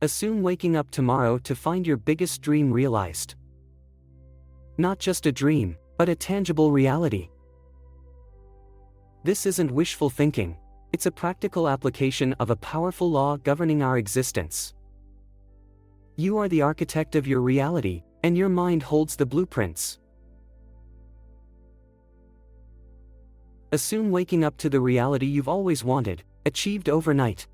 Assume waking up tomorrow to find your biggest dream realized. Not just a dream, but a tangible reality. This isn't wishful thinking. It's a practical application of a powerful law governing our existence. You are the architect of your reality, and your mind holds the blueprints. Assume waking up to the reality you've always wanted, achieved overnight.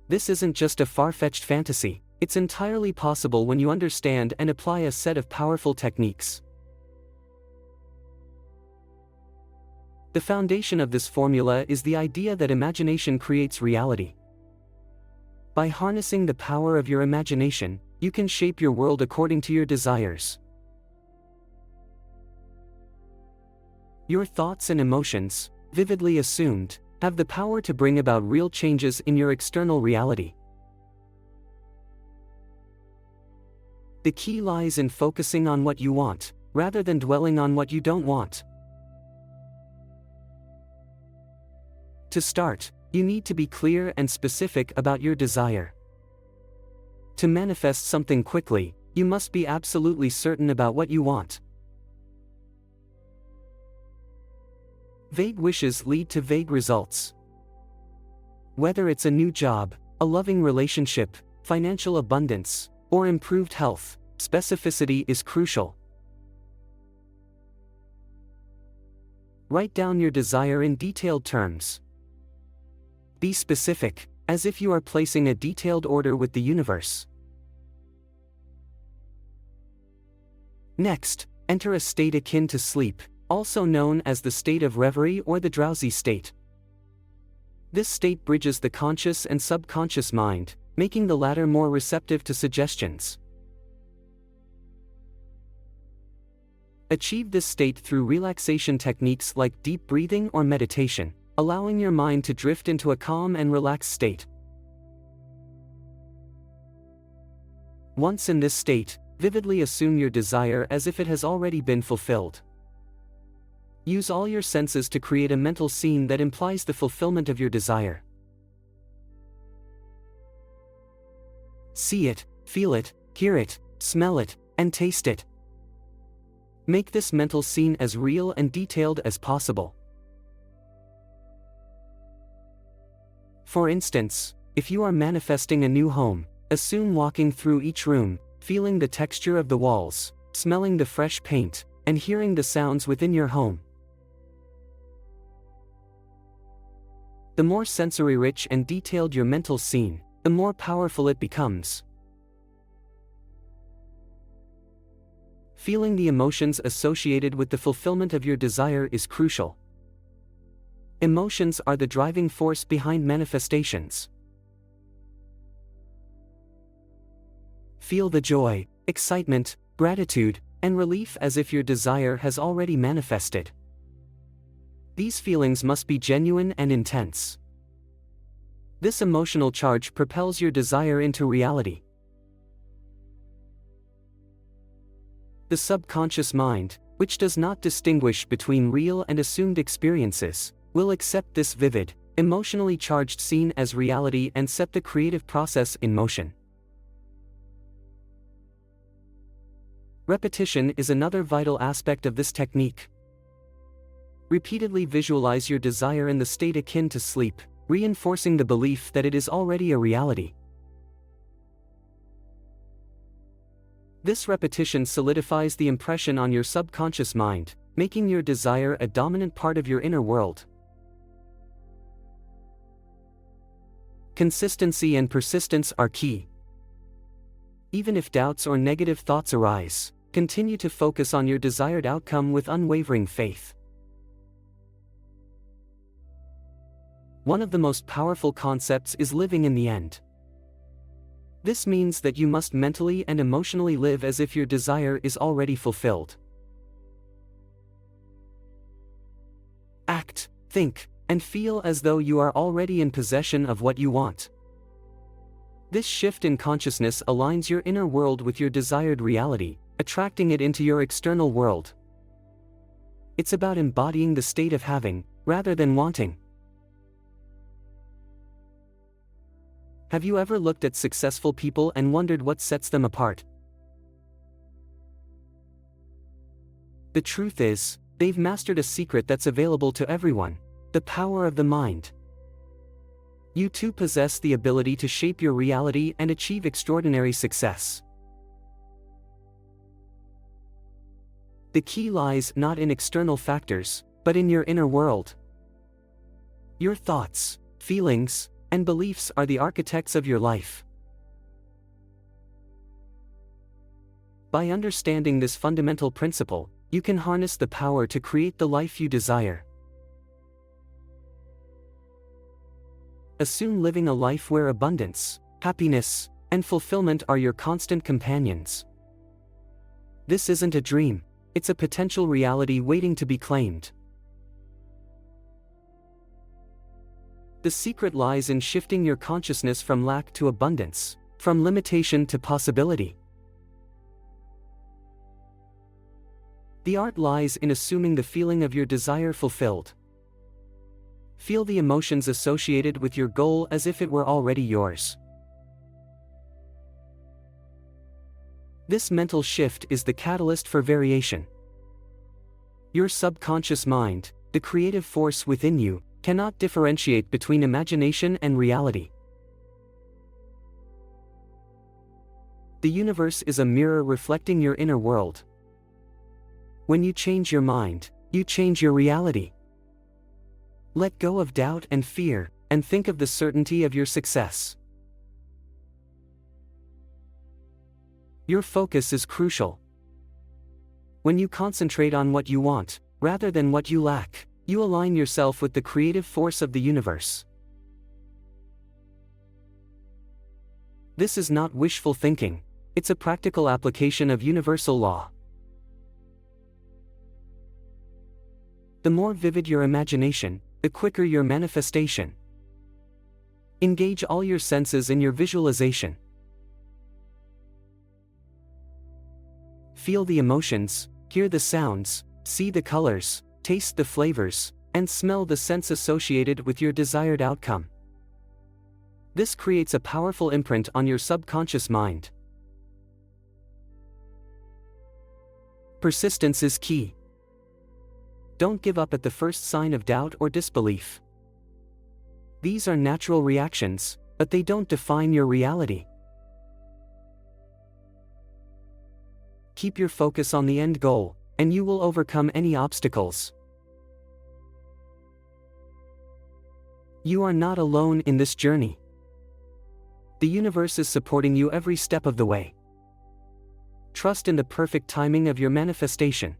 This isn't just a far-fetched fantasy, it's entirely possible when you understand and apply a set of powerful techniques. The foundation of this formula is the idea that imagination creates reality. By harnessing the power of your imagination, you can shape your world according to your desires. Your thoughts and emotions, vividly assumed, have the power to bring about real changes in your external reality. The key lies in focusing on what you want, rather than dwelling on what you don't want. To start, you need to be clear and specific about your desire. To manifest something quickly, you must be absolutely certain about what you want. Vague wishes lead to vague results. Whether it's a new job, a loving relationship, financial abundance, or improved health, specificity is crucial. Write down your desire in detailed terms. Be specific, as if you are placing a detailed order with the universe. Next, enter a state akin to sleep, also known as the state of reverie or the drowsy state. This state bridges the conscious and subconscious mind, making the latter more receptive to suggestions. Achieve this state through relaxation techniques like deep breathing or meditation, allowing your mind to drift into a calm and relaxed state. Once in this state, vividly assume your desire as if it has already been fulfilled. Use all your senses to create a mental scene that implies the fulfillment of your desire. See it, feel it, hear it, smell it, and taste it. Make this mental scene as real and detailed as possible. For instance, if you are manifesting a new home, assume walking through each room, feeling the texture of the walls, smelling the fresh paint, and hearing the sounds within your home. The more sensory-rich and detailed your mental scene, the more powerful it becomes. Feeling the emotions associated with the fulfillment of your desire is crucial. Emotions are the driving force behind manifestations. Feel the joy, excitement, gratitude, and relief as if your desire has already manifested. These feelings must be genuine and intense. This emotional charge propels your desire into reality. The subconscious mind, which does not distinguish between real and assumed experiences, will accept this vivid, emotionally charged scene as reality and set the creative process in motion. Repetition is another vital aspect of this technique. Repeatedly visualize your desire in the state akin to sleep, reinforcing the belief that it is already a reality. This repetition solidifies the impression on your subconscious mind, making your desire a dominant part of your inner world. Consistency and persistence are key. Even if doubts or negative thoughts arise, continue to focus on your desired outcome with unwavering faith. One of the most powerful concepts is living in the end. This means that you must mentally and emotionally live as if your desire is already fulfilled. Act, think, and feel as though you are already in possession of what you want. This shift in consciousness aligns your inner world with your desired reality, attracting it into your external world. It's about embodying the state of having, rather than wanting. Have you ever looked at successful people and wondered what sets them apart? The truth is, they've mastered a secret that's available to everyone: the power of the mind. You too possess the ability to shape your reality and achieve extraordinary success. The key lies not in external factors, but in your inner world. Your thoughts, feelings, and beliefs are the architects of your life. By understanding this fundamental principle, you can harness the power to create the life you desire. Assume living a life where abundance, happiness, and fulfillment are your constant companions. This isn't a dream, it's a potential reality waiting to be claimed. The secret lies in shifting your consciousness from lack to abundance, from limitation to possibility. The art lies in assuming the feeling of your desire fulfilled. Feel the emotions associated with your goal as if it were already yours. This mental shift is the catalyst for variation. Your subconscious mind, the creative force within you, cannot differentiate between imagination and reality. The universe is a mirror reflecting your inner world. When you change your mind, you change your reality. Let go of doubt and fear, and think of the certainty of your success. Your focus is crucial. When you concentrate on what you want, rather than what you lack, you align yourself with the creative force of the universe. This is not wishful thinking, it's a practical application of universal law. The more vivid your imagination, the quicker your manifestation. Engage all your senses in your visualization. Feel the emotions, hear the sounds, see the colors, taste the flavors, and smell the scents associated with your desired outcome. This creates a powerful imprint on your subconscious mind. Persistence is key. Don't give up at the first sign of doubt or disbelief. These are natural reactions, but they don't define your reality. Keep your focus on the end goal, and you will overcome any obstacles. You are not alone in this journey. The universe is supporting you every step of the way. Trust in the perfect timing of your manifestation.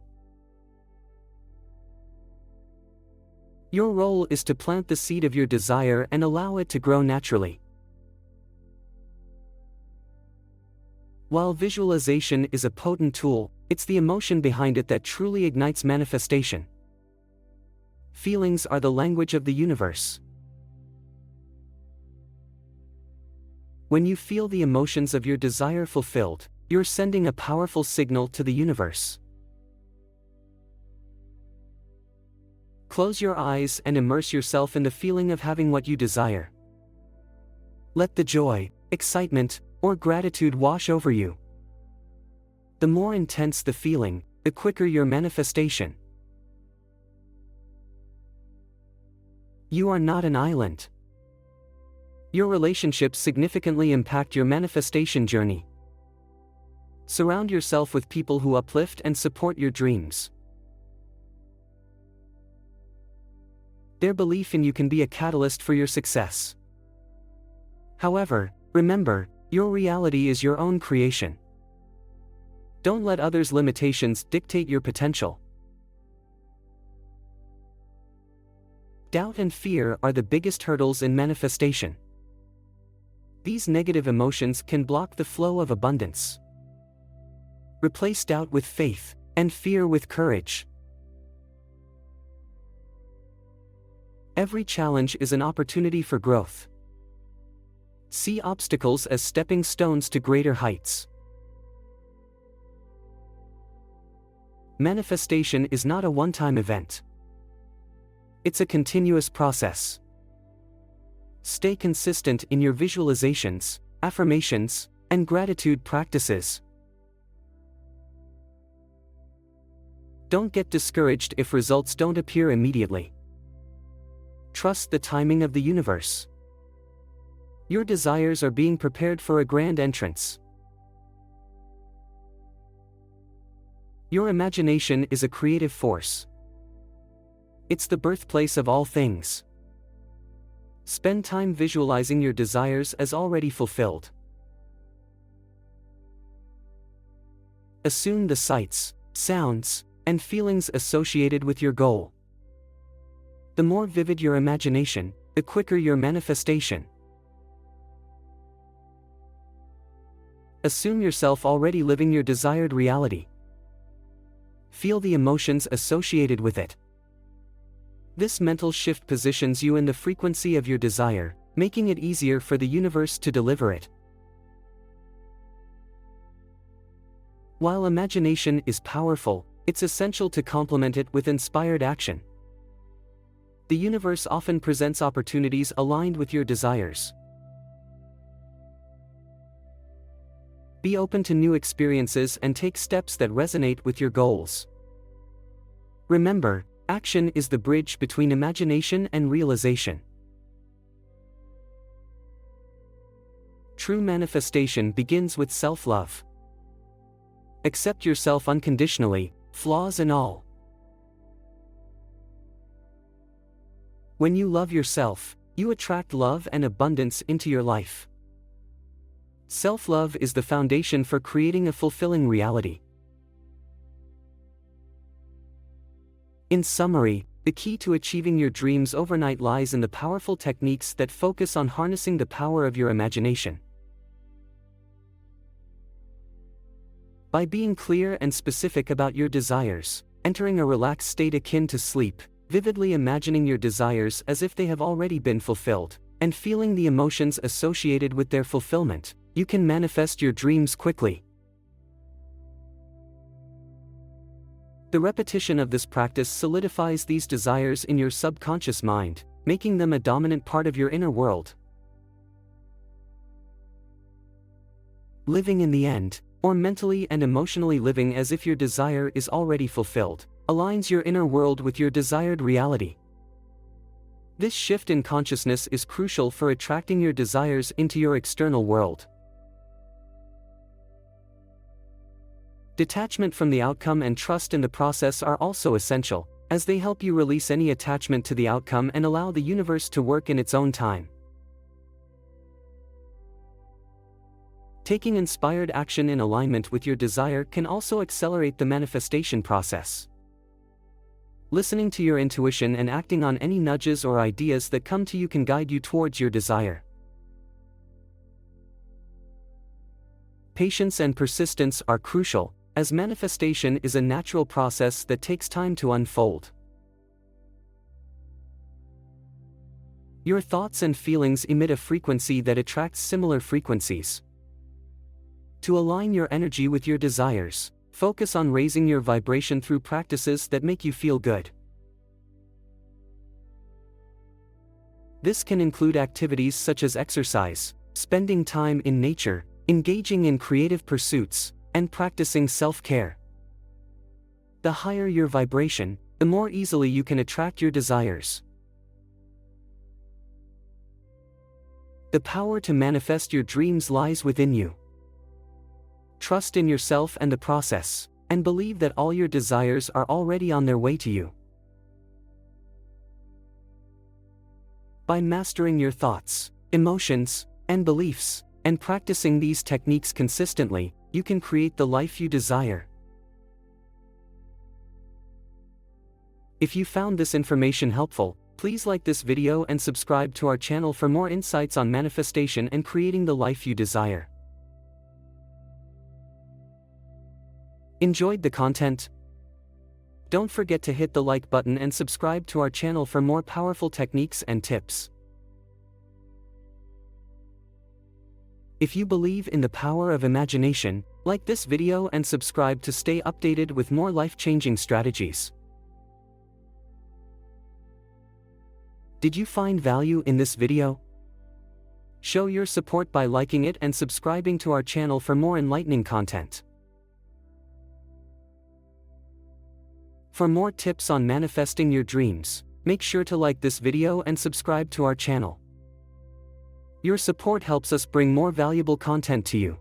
Your role is to plant the seed of your desire and allow it to grow naturally. While visualization is a potent tool, it's the emotion behind it that truly ignites manifestation. Feelings are the language of the universe. When you feel the emotions of your desire fulfilled, you're sending a powerful signal to the universe. Close your eyes and immerse yourself in the feeling of having what you desire. Let the joy, excitement, or gratitude wash over you. The more intense the feeling, the quicker your manifestation. You are not an island. Your relationships significantly impact your manifestation journey. Surround yourself with people who uplift and support your dreams. Their belief in you can be a catalyst for your success. However, remember, your reality is your own creation. Don't let others' limitations dictate your potential. Doubt and fear are the biggest hurdles in manifestation. These negative emotions can block the flow of abundance. Replace doubt with faith, and fear with courage. Every challenge is an opportunity for growth. See obstacles as stepping stones to greater heights. Manifestation is not a one-time event. It's a continuous process. Stay consistent in your visualizations, affirmations, and gratitude practices. Don't get discouraged if results don't appear immediately. Trust the timing of the universe. Your desires are being prepared for a grand entrance. Your imagination is a creative force. It's the birthplace of all things. Spend time visualizing your desires as already fulfilled. Assume the sights, sounds, and feelings associated with your goal. The more vivid your imagination, the quicker your manifestation. Assume yourself already living your desired reality. Feel the emotions associated with it. This mental shift positions you in the frequency of your desire, making it easier for the universe to deliver it. While imagination is powerful, it's essential to complement it with inspired action. The universe often presents opportunities aligned with your desires. Be open to new experiences and take steps that resonate with your goals. Remember, action is the bridge between imagination and realization. True manifestation begins with self-love. Accept yourself unconditionally, flaws and all. When you love yourself, you attract love and abundance into your life. Self-love is the foundation for creating a fulfilling reality. In summary, the key to achieving your dreams overnight lies in the powerful techniques that focus on harnessing the power of your imagination. By being clear and specific about your desires, entering a relaxed state akin to sleep, vividly imagining your desires as if they have already been fulfilled, and feeling the emotions associated with their fulfillment, you can manifest your dreams quickly. The repetition of this practice solidifies these desires in your subconscious mind, making them a dominant part of your inner world. Living in the end, or mentally and emotionally living as if your desire is already fulfilled, aligns your inner world with your desired reality. This shift in consciousness is crucial for attracting your desires into your external world. Detachment from the outcome and trust in the process are also essential, as they help you release any attachment to the outcome and allow the universe to work in its own time. Taking inspired action in alignment with your desire can also accelerate the manifestation process. Listening to your intuition and acting on any nudges or ideas that come to you can guide you towards your desire. Patience and persistence are crucial, as manifestation is a natural process that takes time to unfold. Your thoughts and feelings emit a frequency that attracts similar frequencies. To align your energy with your desires, focus on raising your vibration through practices that make you feel good. This can include activities such as exercise, spending time in nature, engaging in creative pursuits, and practicing self-care. The higher your vibration, the more easily you can attract your desires. The power to manifest your dreams lies within you. Trust in yourself and the process, and believe that all your desires are already on their way to you. By mastering your thoughts, emotions, and beliefs, and practicing these techniques consistently, you can create the life you desire. If you found this information helpful, please like this video and subscribe to our channel for more insights on manifestation and creating the life you desire. Enjoyed the content? Don't forget to hit the like button and subscribe to our channel for more powerful techniques and tips. If you believe in the power of imagination, like this video and subscribe to stay updated with more life-changing strategies. Did you find value in this video? Show your support by liking it and subscribing to our channel for more enlightening content. For more tips on manifesting your dreams, make sure to like this video and subscribe to our channel. Your support helps us bring more valuable content to you.